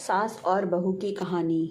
सास और बहू की कहानी।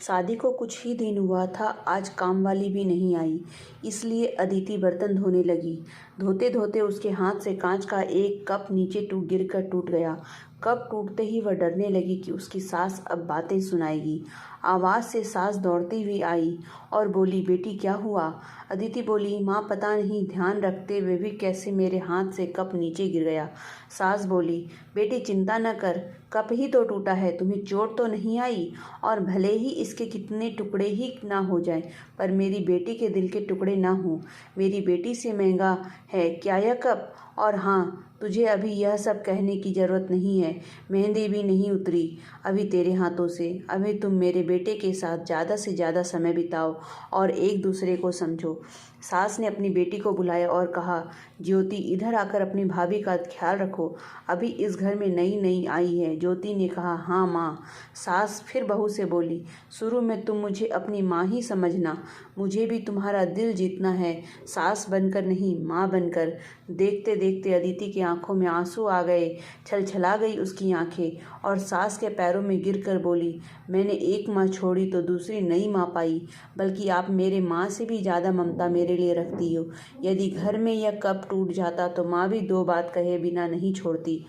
शादी को कुछ ही दिन हुआ था। आज काम वाली भी नहीं आई, इसलिए अदिति बर्तन धोने लगी। धोते धोते उसके हाथ से कांच का एक कप नीचे गिरकर टूट गया। कप टूटते ही वह डरने लगी कि उसकी सास अब बातें सुनाएगी। आवाज़ से सास दौड़ती हुई आई और बोली, बेटी क्या हुआ? अदिति बोली, माँ पता नहीं, ध्यान रखते हुए भी कैसे मेरे हाथ से कप नीचे गिर गया। सास बोली, बेटी चिंता न कर, कप ही तो टूटा है, तुम्हें चोट तो नहीं आई। और भले ही इसके कितने टुकड़े ही ना हो जाएं, पर मेरी बेटी के दिल के टुकड़े ना हों। मेरी बेटी से महंगा है क्या यह कप? और हाँ, तुझे अभी यह सब कहने की ज़रूरत नहीं है। मेहंदी भी नहीं उतरी अभी तेरे हाथों से। अभी तुम मेरे बेटे के साथ ज़्यादा से ज़्यादा समय बिताओ और एक दूसरे को समझो। सास ने अपनी बेटी को बुलाया और कहा, ज्योति इधर आकर अपनी भाभी का ख्याल रखो, अभी इस घर में नई नई आई है। ज्योति ने कहा, हाँ माँ। सास फिर बहू से बोली, शुरू में तुम मुझे अपनी माँ ही समझना, मुझे भी तुम्हारा दिल जीतना है, सास बनकर नहीं, माँ बनकर। देखते देखते अदिति की आंखों में आंसू आ गए, छलछला गई उसकी आंखें और सास के पैरों में गिरकर बोली, मैंने एक माँ छोड़ी तो दूसरी नई माँ पाई, बल्कि आप मेरे माँ से भी ज़्यादा ममता मेरे लिए रखती हो। यदि घर में यह कप टूट जाता तो माँ भी दो बात कहे बिना नहीं छोड़ती।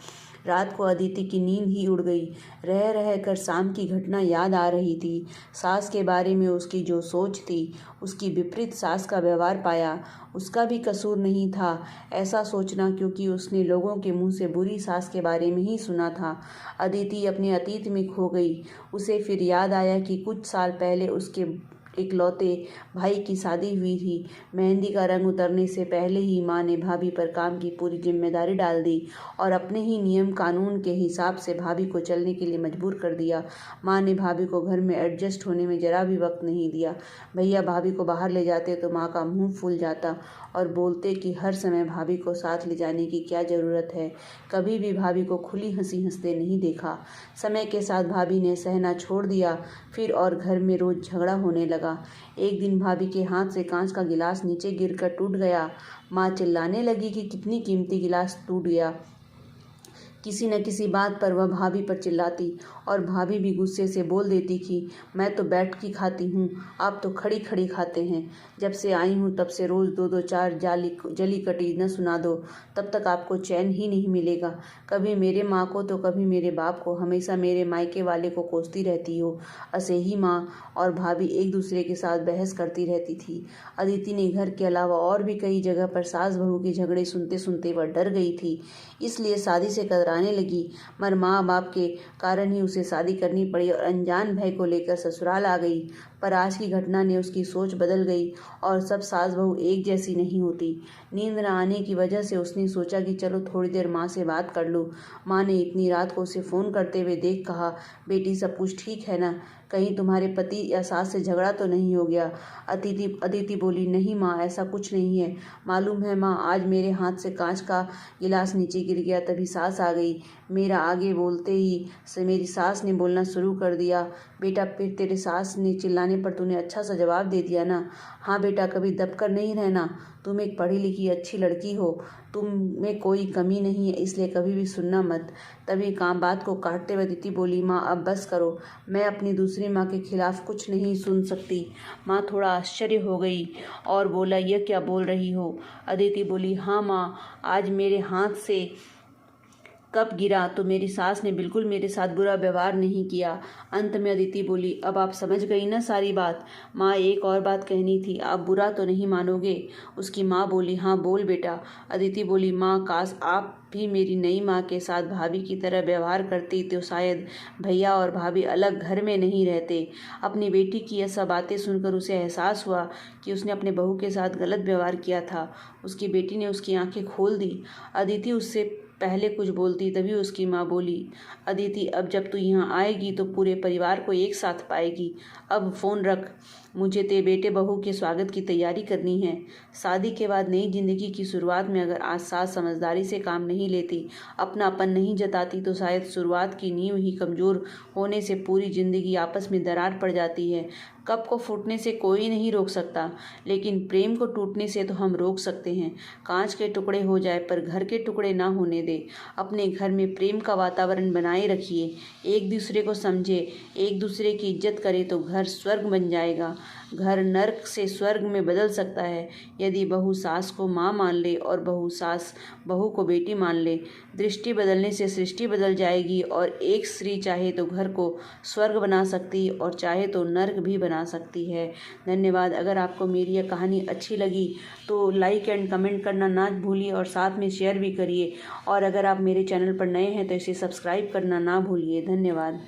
रात को अदिति की नींद ही उड़ गई। रह रह कर शाम की घटना याद आ रही थी। सास के बारे में उसकी जो सोच थी, उसकी विपरीत सास का व्यवहार पाया। उसका भी कसूर नहीं था ऐसा सोचना, क्योंकि उसने लोगों के मुंह से बुरी सास के बारे में ही सुना था। अदिति अपने अतीत में खो गई। उसे फिर याद आया कि कुछ साल पहले उसके इकलौते भाई की शादी हुई थी। मेहंदी का रंग उतरने से पहले ही माँ ने भाभी पर काम की पूरी जिम्मेदारी डाल दी और अपने ही नियम कानून के हिसाब से भाभी को चलने के लिए मजबूर कर दिया। माँ ने भाभी को घर में एडजस्ट होने में जरा भी वक्त नहीं दिया। भैया भाभी को बाहर ले जाते तो माँ का मुंह फूल जाता और बोलते कि हर समय भाभी को साथ ले जाने की क्या ज़रूरत है। कभी भी भाभी को खुली हंसी हंसते नहीं देखा। समय के साथ भाभी ने सहना छोड़ दिया, फिर और घर में रोज झगड़ा होने लगा। एक दिन भाभी के हाथ से कांच का गिलास नीचे गिरकर टूट गया। माँ चिल्लाने लगी कि कितनी कीमती गिलास टूट गया। किसी न किसी बात पर वह भाभी पर चिल्लाती और भाभी भी गुस्से से बोल देती कि मैं तो बैठ के खाती हूँ, आप तो खड़ी खड़ी खाते हैं। जब से आई हूँ तब से रोज़ दो दो चार जली कटी न सुना दो, तब तक आपको चैन ही नहीं मिलेगा। कभी मेरे माँ को तो कभी मेरे बाप को, हमेशा मेरे मायके वाले को कोसती रहती हो। ऐसे माँ और भाभी एक दूसरे के साथ बहस करती रहती थी। अदिति ने घर के अलावा और भी कई जगह पर सास बहू के झगड़े सुनते सुनते वह डर गई थी, इसलिए शादी से कतराने लगी। मगर माँ बाप के कारण ही उसे शादी करनी पड़ी और अनजान भय को लेकर ससुराल आ गई। पर आज की घटना ने उसकी सोच बदल गई और सब सास बहू एक जैसी नहीं होती। नींद न आने की वजह से उसने सोचा कि चलो थोड़ी देर माँ से बात कर लूँ। माँ ने इतनी रात को उसे फ़ोन करते हुए देख कहा, बेटी सब कुछ ठीक है ना? कहीं तुम्हारे पति या सास से झगड़ा तो नहीं हो गया? अदिति बोली, नहीं माँ, ऐसा कुछ नहीं है। मालूम है माँ, आज मेरे हाथ से कांच का गिलास नीचे गिर गया, तभी सास आ गई। मेरा आगे बोलते ही मेरी सास ने बोलना शुरू कर दिया। बेटा, फिर तेरे सास ने चिल्लाने पर तूने अच्छा सा जवाब दे दिया ना? हाँ बेटा, कभी दबकर नहीं रहना। तुम एक पढ़ी लिखी अच्छी लड़की हो, तुम में कोई कमी नहीं है, इसलिए कभी भी सुनना मत। तभी बात को काटते हुए अदिति बोली, माँ अब बस करो, मैं अपनी दूसरी माँ के खिलाफ कुछ नहीं सुन सकती। माँ थोड़ा आश्चर्य हो गई और बोला, यह क्या बोल रही हो? अदिति बोली, हाँ माँ, आज मेरे हाथ से कब गिरा तो मेरी सास ने बिल्कुल मेरे साथ बुरा व्यवहार नहीं किया। अंत में अदिति बोली, अब आप समझ गई ना सारी बात? माँ, एक और बात कहनी थी, आप बुरा तो नहीं मानोगे? उसकी माँ बोली, हाँ बोल बेटा। अदिति बोली, माँ, काश आप भी मेरी नई माँ के साथ भाभी की तरह व्यवहार करती तो शायद भैया और भाभी अलग घर में नहीं रहते। अपनी बेटी की यह सब बातें सुनकर उसे एहसास हुआ कि उसने अपने बहू के साथ गलत व्यवहार किया था। उसकी बेटी ने उसकी आंखें खोल दी। अदिति उससे पहले कुछ बोलती तभी उसकी माँ बोली, अदिति अब जब तू यहाँ आएगी तो पूरे परिवार को एक साथ पाएगी। अब फ़ोन रख, मुझे तेरे बेटे बहू के स्वागत की तैयारी करनी है। शादी के बाद नई जिंदगी की शुरुआत में अगर आज सास समझदारी से काम नहीं लेती, अपनापन नहीं जताती, तो शायद शुरुआत की नींव ही कमज़ोर होने से पूरी ज़िंदगी आपस में दरार पड़ जाती है। कप को फूटने से कोई नहीं रोक सकता, लेकिन प्रेम को टूटने से तो हम रोक सकते हैं। कांच के टुकड़े हो जाए पर घर के टुकड़े ना होने दें। अपने घर में प्रेम का वातावरण बनाए रखिए, एक दूसरे को समझे, एक दूसरे की इज्जत करे तो घर स्वर्ग बन जाएगा। घर नर्क से स्वर्ग में बदल सकता है यदि बहू सास को माँ मान ले और सास बहू को बेटी मान ले। दृष्टि बदलने से सृष्टि बदल जाएगी और एक स्त्री चाहे तो घर को स्वर्ग बना सकती और चाहे तो नर्क भी बना सकती है। धन्यवाद। अगर आपको मेरी यह कहानी अच्छी लगी तो लाइक एंड कमेंट करना ना भूलिए और साथ में शेयर भी करिए। और अगर आप मेरे चैनल पर नए हैं तो इसे सब्सक्राइब करना ना भूलिए। धन्यवाद।